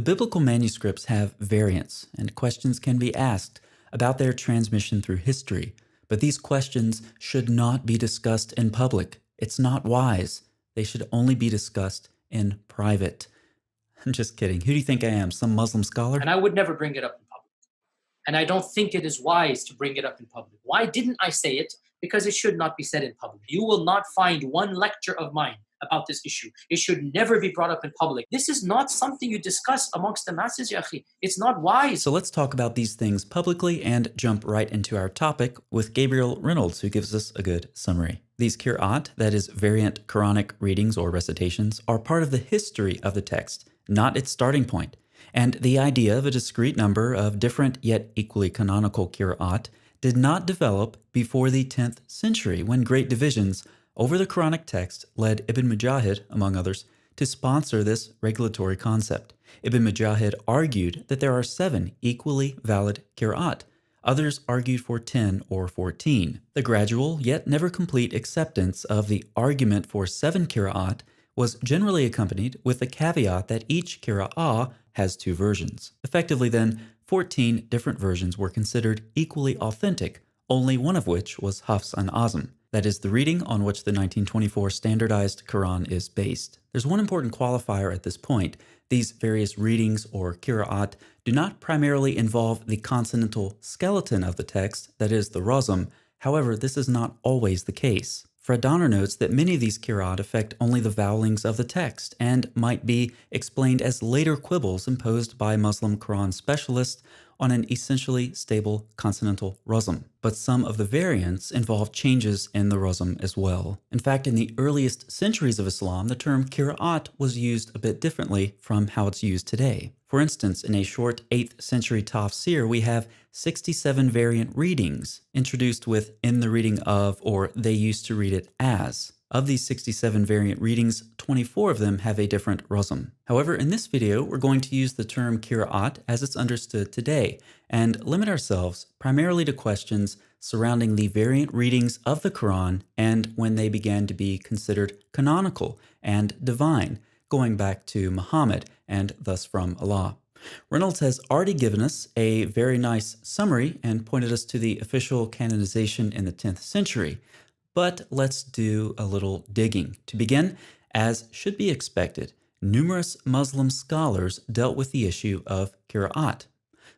The biblical manuscripts have variants, and questions can be asked about their transmission through history, but these questions should not be discussed in public. It's not wise. They should only be discussed in private. I'm just kidding. Who do you think I am, some Muslim scholar? And I would never bring it up in public. And I don't think it is wise to bring it up in public. Why didn't I say it? Because it should not be said in public. You will not find one lecture of mine about this issue. It should never be brought up in public. This is not something you discuss amongst the masses, ya akhi. It's not wise. So let's talk about these things publicly and jump right into our topic with Gabriel Reynolds, who gives us a good summary. These Qira'at, that is variant Quranic readings or recitations, are part of the history of the text, not its starting point. And the idea of a discrete number of different yet equally canonical Qira'at did not develop before the 10th century, when great divisions over the Quranic text led Ibn Mujahid, among others, to sponsor this regulatory concept. Ibn Mujahid argued that there are 7 equally valid Qira'at. Others argued for 10 or 14. The gradual yet never complete acceptance of the argument for 7 Qira'at was generally accompanied with the caveat that each Qira'ah has 2 versions. Effectively then, 14 different versions were considered equally authentic, only one of which was Hafs an Azm. That is the reading on which the 1924 standardized Quran is based. There's one important qualifier at this point. These various readings or Qira'at do not primarily involve the consonantal skeleton of the text, that is the razm. However, this is not always the case. Fred Donner notes that many of these Qira'at affect only the vowelings of the text and might be explained as later quibbles imposed by Muslim Quran specialists on an essentially stable consonantal razm. But some of the variants involve changes in the razm as well. In fact, in the earliest centuries of Islam, the term Qira'at was used a bit differently from how it's used today. For instance, in a short 8th century tafsir, we have 67 variant readings, introduced with "in the reading of" or "they used to read it as." Of these 67 variant readings, 24 of them have a different razm. However, in this video, we're going to use the term Qira'at as it's understood today, and limit ourselves primarily to questions surrounding the variant readings of the Quran and when they began to be considered canonical and divine, going back to Muhammad and thus from Allah. Reynolds has already given us a very nice summary and pointed us to the official canonization in the 10th century. But let's do a little digging. To begin, as should be expected, numerous Muslim scholars dealt with the issue of Qira'at.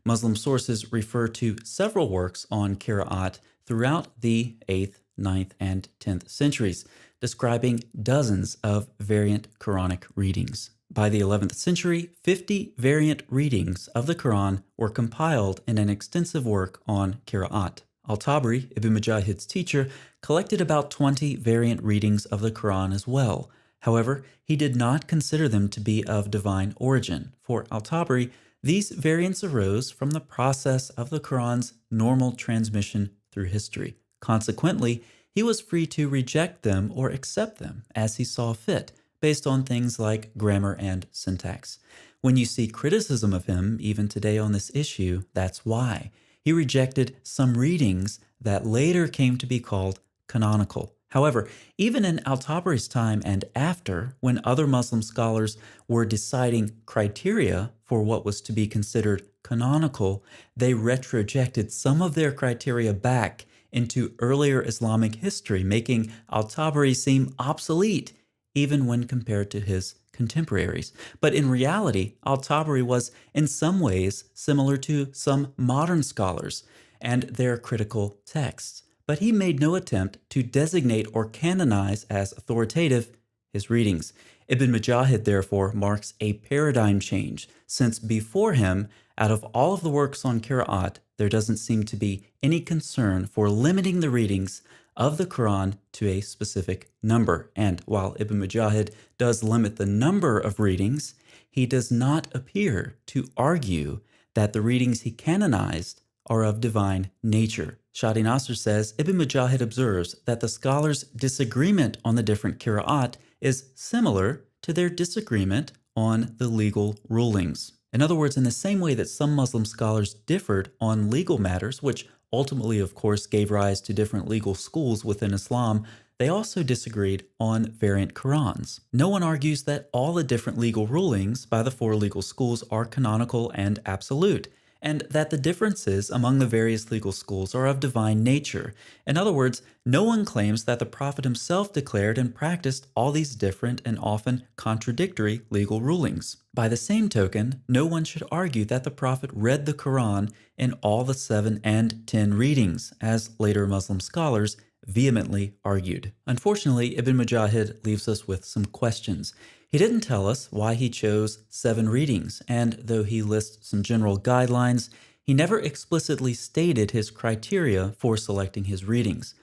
Muslim sources refer to several works on Qira'at throughout the 8th, 9th, and 10th centuries, describing dozens of variant Quranic readings. By the 11th century, 50 variant readings of the Quran were compiled in an extensive work on Qira'at. Al-Tabari, Ibn Mujahid's teacher, collected about 20 variant readings of the Quran as well. However, he did not consider them to be of divine origin. For Al-Tabari, these variants arose from the process of the Quran's normal transmission through history. Consequently, he was free to reject them or accept them as he saw fit, based on things like grammar and syntax. When you see criticism of him, even today on this issue, that's why. He rejected some readings that later came to be called canonical. However, even in Al-Tabari's time and after, when other Muslim scholars were deciding criteria for what was to be considered canonical, they retrojected some of their criteria back into earlier Islamic history, making Al-Tabari seem obsolete, even when compared to his contemporaries. But in reality, Al-Tabari was in some ways similar to some modern scholars and their critical texts. But he made no attempt to designate or canonize as authoritative his readings. Ibn Mujahid therefore marks a paradigm change, since before him, out of all of the works on Qira'at, there doesn't seem to be any concern for limiting the readings of the Quran to a specific number. And while Ibn Mujahid does limit the number of readings, he does not appear to argue that the readings he canonized are of divine nature. Shadi Nasser says, Ibn Mujahid observes that the scholars' disagreement on the different Qira'at is similar to their disagreement on the legal rulings. In other words, in the same way that some Muslim scholars differed on legal matters, which ultimately, of course, gave rise to different legal schools within Islam, They also disagreed on variant Qurans. No one argues that all the different legal rulings by the four legal schools are canonical and absolute, and that the differences among the various legal schools are of divine nature. In other words, no one claims that the Prophet himself declared and practiced all these different and often contradictory legal rulings. By the same token, no one should argue that the Prophet read the Quran in all the 7 and 10 readings, as later Muslim scholars vehemently argued. Unfortunately, Ibn Mujahid leaves us with some questions. He didn't tell us why he chose 7 readings, and though he lists some general guidelines, he never explicitly stated his criteria for selecting his readings.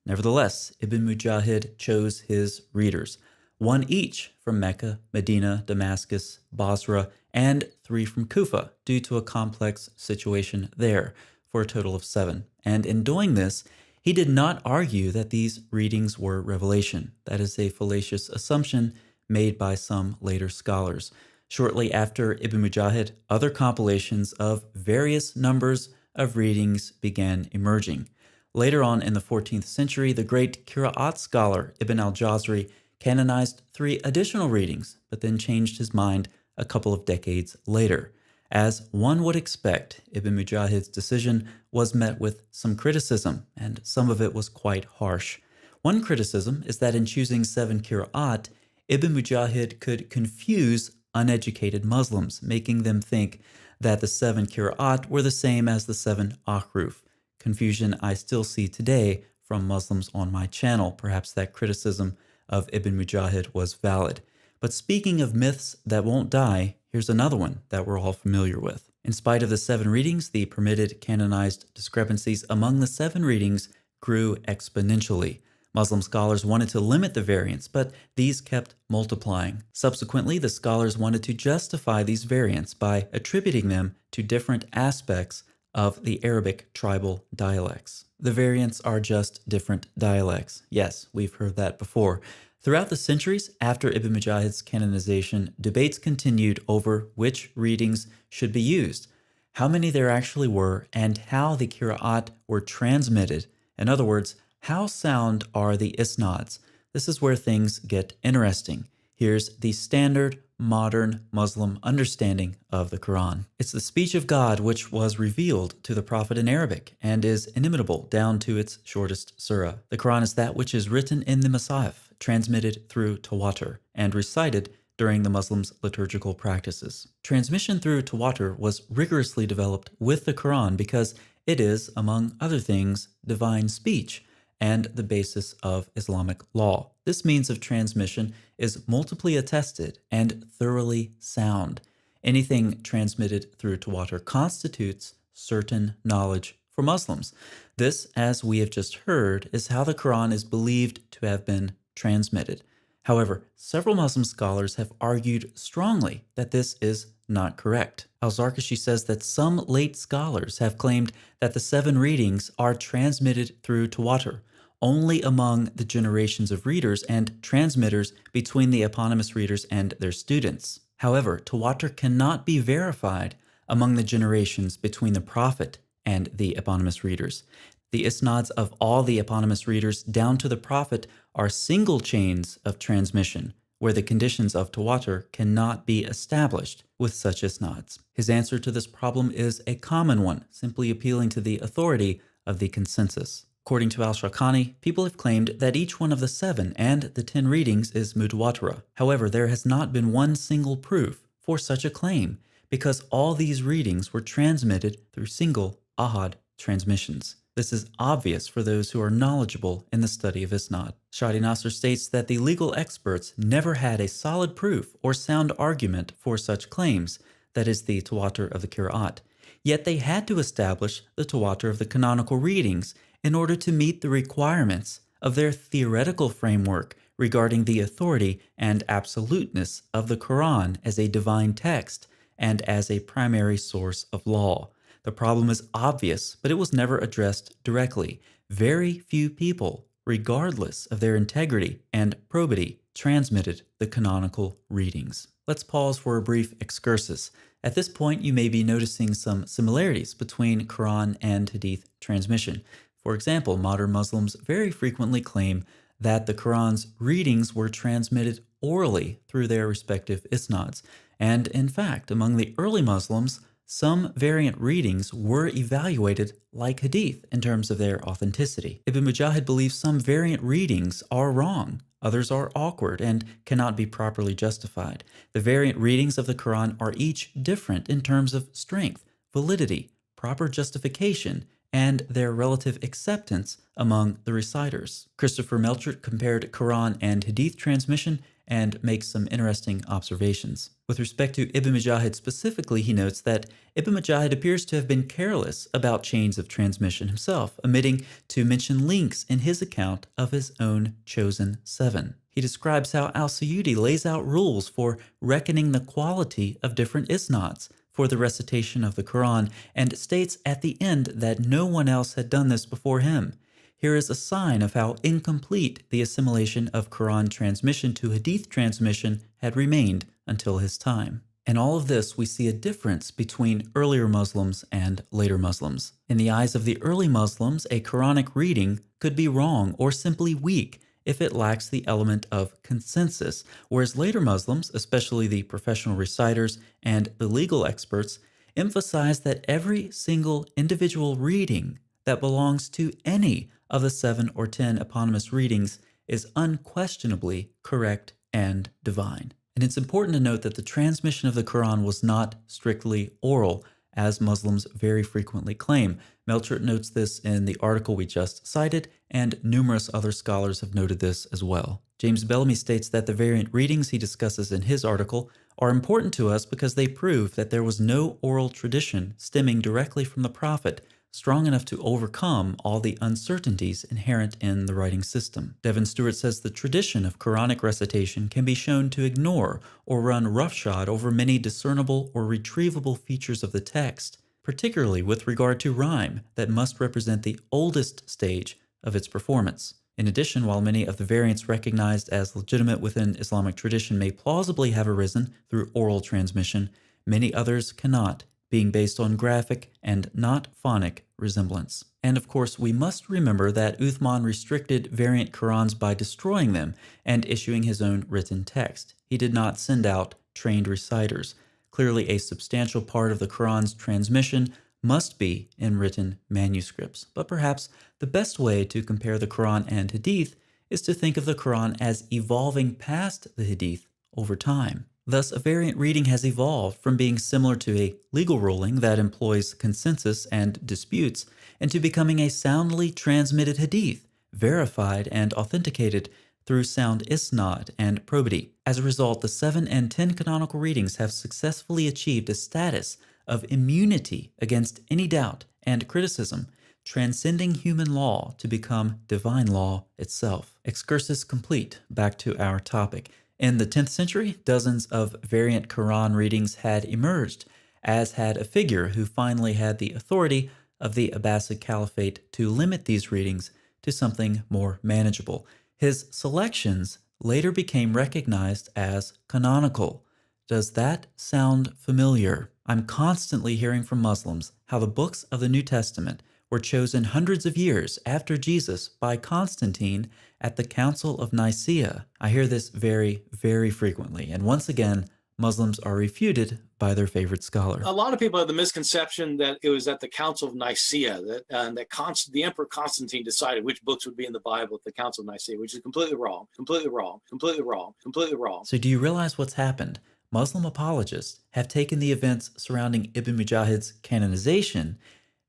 Nevertheless, Ibn Mujahid chose his readers, 1 each from Mecca, Medina, Damascus, Basra, and 3 from Kufa, due to a complex situation there, for a total of 7. And in doing this, he did not argue that these readings were revelation. That is a fallacious assumption made by some later scholars. Shortly after Ibn Mujahid, other compilations of various numbers of readings began emerging. Later on in the 14th century, the great Qira'at scholar Ibn al-Jazari canonized 3 additional readings, but then changed his mind a couple of decades later. As one would expect, Ibn Mujahid's decision was met with some criticism, and some of it was quite harsh. One criticism is that in choosing 7 Qira'at, Ibn Mujahid could confuse uneducated Muslims, making them think that the 7 Qira'at were the same as the 7 Ahruf. Confusion I still see today from Muslims on my channel. Perhaps that criticism of Ibn Mujahid was valid. But speaking of myths that won't die, here's another one that we're all familiar with. In spite of the 7 readings, the permitted canonized discrepancies among the 7 readings grew exponentially. Muslim scholars wanted to limit the variants, but these kept multiplying. Subsequently, the scholars wanted to justify these variants by attributing them to different aspects of the Arabic tribal dialects. The variants are just different dialects. Yes, we've heard that before. Throughout the centuries after Ibn Mujahid's canonization, debates continued over which readings should be used, how many there actually were, and how the Qira'at were transmitted. In other words, how sound are the isnads? This is where things get interesting. Here's the standard modern Muslim understanding of the Quran. It's the speech of God which was revealed to the Prophet in Arabic and is inimitable down to its shortest surah. The Quran is that which is written in the Masahif, transmitted through tawatur, and recited during the Muslims' liturgical practices. Transmission through tawatur was rigorously developed with the Quran because it is, among other things, divine speech and the basis of Islamic law. This means of transmission is multiply attested and thoroughly sound. Anything transmitted through tawatur constitutes certain knowledge for Muslims. This, as we have just heard, is how the Quran is believed to have been transmitted. However, several Muslim scholars have argued strongly that this is not correct. Al-Zarkashi says that some late scholars have claimed that the 7 readings are transmitted through tawatur only among the generations of readers and transmitters between the eponymous readers and their students. However, tawatur cannot be verified among the generations between the Prophet and the eponymous readers. The isnads of all the eponymous readers down to the Prophet are single chains of transmission, where the conditions of tawatur cannot be established with such isnads. His answer to this problem is a common one, simply appealing to the authority of the consensus. According to al-Shawkani, people have claimed that each one of the 7 and the 10 readings is mutawatira. However, there has not been one single proof for such a claim, because all these readings were transmitted through single ahad transmissions. This is obvious for those who are knowledgeable in the study of isnad. Shadi Nasser states that the legal experts never had a solid proof or sound argument for such claims, that is the tawatur of the Qira'at. Yet they had to establish the tawatur of the canonical readings in order to meet the requirements of their theoretical framework regarding the authority and absoluteness of the Quran as a divine text and as a primary source of law. The problem is obvious, but it was never addressed directly. Very few people, regardless of their integrity and probity, transmitted the canonical readings. Let's pause for a brief excursus. At this point, you may be noticing some similarities between Quran and Hadith transmission. For example, modern Muslims very frequently claim that the Quran's readings were transmitted orally through their respective isnads. And in fact, among the early Muslims, some variant readings were evaluated like hadith in terms of their authenticity. Ibn Mujahid believes some variant readings are wrong, others are awkward and cannot be properly justified. The variant readings of the Quran are each different in terms of strength, validity, proper justification, and their relative acceptance among the reciters. Christopher Melchert compared Quran and Hadith transmission and makes some interesting observations. With respect to Ibn Mujahid specifically, he notes that Ibn Mujahid appears to have been careless about chains of transmission himself, omitting to mention links in his account of his own chosen 7. He describes how al-Suyuti lays out rules for reckoning the quality of different isnads for the recitation of the Quran, and states at the end that no one else had done this before him. Here is a sign of how incomplete the assimilation of Quran transmission to Hadith transmission had remained until his time. In all of this, we see a difference between earlier Muslims and later Muslims. In the eyes of the early Muslims, a Quranic reading could be wrong or simply weak if it lacks the element of consensus, whereas later Muslims, especially the professional reciters and the legal experts, emphasize that every single individual reading that belongs to any of the 7 or 10 eponymous readings is unquestionably correct and divine. And it's important to note that the transmission of the Quran was not strictly oral, as Muslims very frequently claim. Melchert notes this in the article we just cited, and numerous other scholars have noted this as well. James Bellamy states that the variant readings he discusses in his article are important to us because they prove that there was no oral tradition stemming directly from the Prophet strong enough to overcome all the uncertainties inherent in the writing system. Devin Stewart says the tradition of Quranic recitation can be shown to ignore or run roughshod over many discernible or retrievable features of the text, particularly with regard to rhyme that must represent the oldest stage of its performance. In addition, while many of the variants recognized as legitimate within Islamic tradition may plausibly have arisen through oral transmission, many others cannot, being based on graphic and not phonic resemblance. And of course, we must remember that Uthman restricted variant Qurans by destroying them and issuing his own written text. He did not send out trained reciters. Clearly, a substantial part of the Quran's transmission must be in written manuscripts. But perhaps the best way to compare the Quran and Hadith is to think of the Quran as evolving past the Hadith over time. Thus, a variant reading has evolved from being similar to a legal ruling that employs consensus and disputes into becoming a soundly transmitted hadith, verified and authenticated through sound isnad and probity. As a result, the 7 and 10 canonical readings have successfully achieved a status of immunity against any doubt and criticism, transcending human law to become divine law itself. Excursus complete, back to our topic. In the 10th century, dozens of variant Quran readings had emerged, as had a figure who finally had the authority of the Abbasid Caliphate to limit these readings to something more manageable. His selections later became recognized as canonical. Does that sound familiar? I'm constantly hearing from Muslims how the books of the New Testament were chosen hundreds of years after Jesus by Constantine at the Council of Nicaea. I hear this very, very frequently, and once again, Muslims are refuted by their favorite scholar. A lot of people have the misconception that it was at the Council of Nicaea that the Emperor Constantine decided which books would be in the Bible at the Council of Nicaea, which is completely wrong, completely wrong, completely wrong, completely wrong. So do you realize what's happened? Muslim apologists have taken the events surrounding Ibn Mujahid's canonization,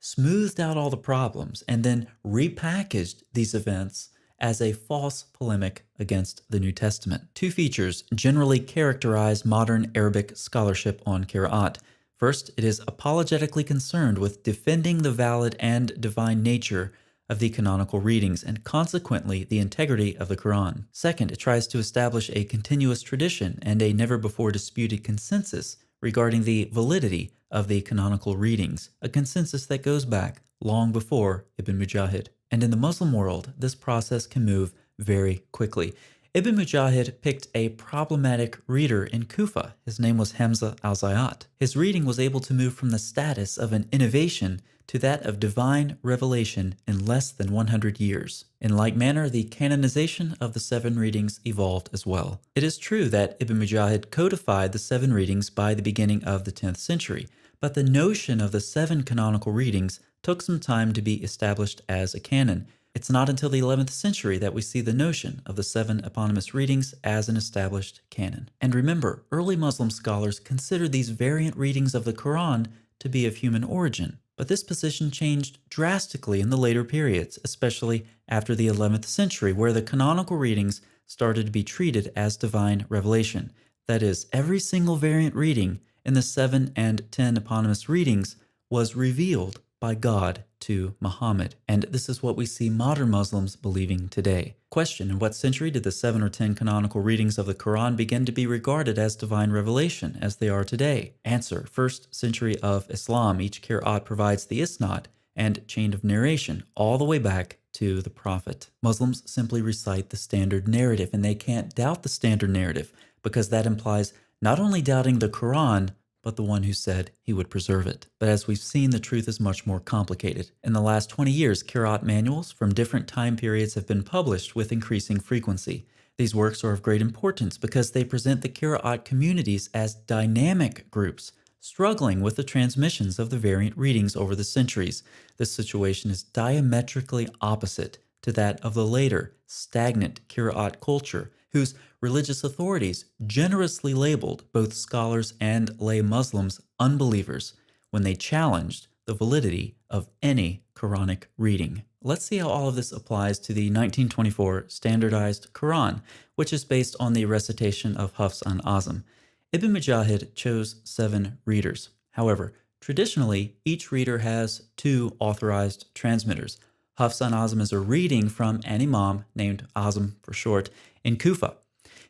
smoothed out all the problems, and then repackaged these events as a false polemic against the New Testament. Two features generally characterize modern Arabic scholarship on Qira'at. First, it is apologetically concerned with defending the valid and divine nature of the canonical readings and consequently the integrity of the Quran. Second, it tries to establish a continuous tradition and a never-before-disputed consensus regarding the validity of the canonical readings, a consensus that goes back long before Ibn Mujahid. And in the Muslim world, this process can move very quickly. Ibn Mujahid picked a problematic reader in Kufa. His name was Hamza al-Zayat. His reading was able to move from the status of an innovation to that of divine revelation in less than 100 years. In like manner, the canonization of the 7 readings evolved as well. It is true that Ibn Mujahid codified the 7 readings by the beginning of the 10th century, but the notion of the 7 canonical readings took some time to be established as a canon. It's not until the 11th century that we see the notion of the 7 eponymous readings as an established canon. And remember, early Muslim scholars considered these variant readings of the Quran to be of human origin. But this position changed drastically in the later periods, especially after the 11th century, where the canonical readings started to be treated as divine revelation. That is, every single variant reading in the 7 and 10 eponymous readings was revealed by God to Muhammad. And this is what we see modern Muslims believing today. Question: in what century did the 7 or 10 canonical readings of the Quran begin to be regarded as divine revelation, as they are today? Answer: 1st century of Islam. Each Qira'at provides the isnad and chain of narration all the way back to the Prophet. Muslims simply recite the standard narrative, and they can't doubt the standard narrative because that implies not only doubting the Quran, but the one who said he would preserve it. But as we've seen, the truth is much more complicated. In the last 20 years, Qira'at manuals from different time periods have been published with increasing frequency. These works are of great importance because they present the Qira'at communities as dynamic groups, struggling with the transmissions of the variant readings over the centuries. This situation is diametrically opposite to that of the later, stagnant Qira'at culture, whose religious authorities generously labeled both scholars and lay Muslims unbelievers when they challenged the validity of any Quranic reading. Let's see how all of this applies to the 1924 Standardized Quran, which is based on the recitation of Hafs an Azim. Ibn Mujahid chose 7 readers. However, traditionally, each reader has 2 authorized transmitters. Hafs an Azim is a reading from an imam, named Azim for short, in Kufa.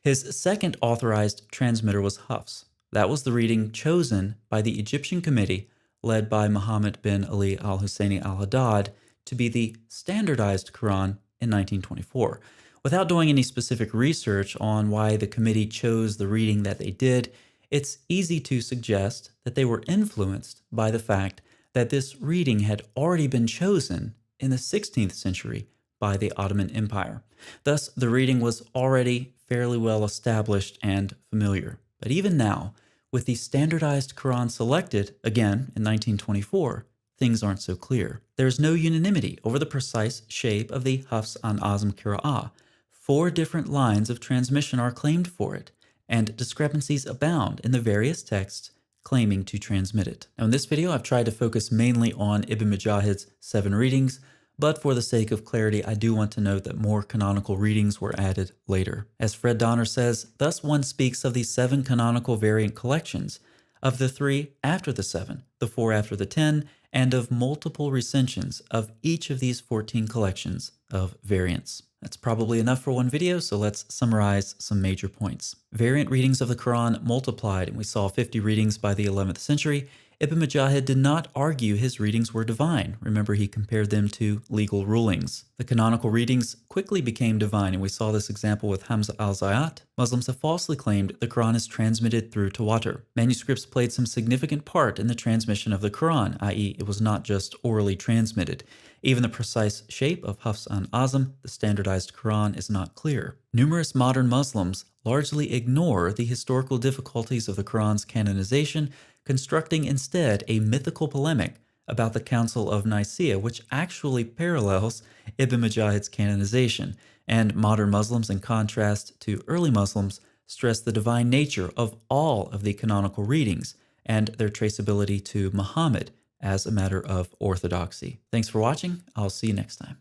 His 2nd authorized transmitter was Hafs. That was the reading chosen by the Egyptian committee, led by Muhammad bin Ali al-Husseini al-Haddad, to be the standardized Quran in 1924. Without doing any specific research on why the committee chose the reading that they did, it's easy to suggest that they were influenced by the fact that this reading had already been chosen in the 16th century by the Ottoman Empire. Thus, the reading was already fairly well established and familiar. But even now, with the standardized Quran selected, again in 1924, things aren't so clear. There is no unanimity over the precise shape of the Hafs an Azim Qira'ah. 4 different lines of transmission are claimed for it, and discrepancies abound in the various texts claiming to transmit it. Now, in this video, I've tried to focus mainly on Ibn Mujahid's 7 readings, but for the sake of clarity, I do want to note that more canonical readings were added later. As Fred Donner says, thus one speaks of the 7 canonical variant collections, of the 3 after the 7, the 4 after the 10, and of multiple recensions of each of these 14 collections of variants. That's probably enough for one video, so let's summarize some major points. Variant readings of the Quran multiplied, and we saw 50 readings by the 11th century. Ibn Mujahid did not argue his readings were divine. Remember, he compared them to legal rulings. The canonical readings quickly became divine, and we saw this example with Hamza al-Zayat. Muslims have falsely claimed the Quran is transmitted through tawatur. Manuscripts played some significant part in the transmission of the Quran, i.e., it was not just orally transmitted. Even the precise shape of Hafs an Azim, the standardized Quran, is not clear. Numerous modern Muslims largely ignore the historical difficulties of the Quran's canonization, constructing instead a mythical polemic about the Council of Nicaea, which actually parallels Ibn Mujahid's canonization. And modern Muslims, in contrast to early Muslims, stress the divine nature of all of the canonical readings and their traceability to Muhammad as a matter of orthodoxy. Thanks for watching. I'll see you next time.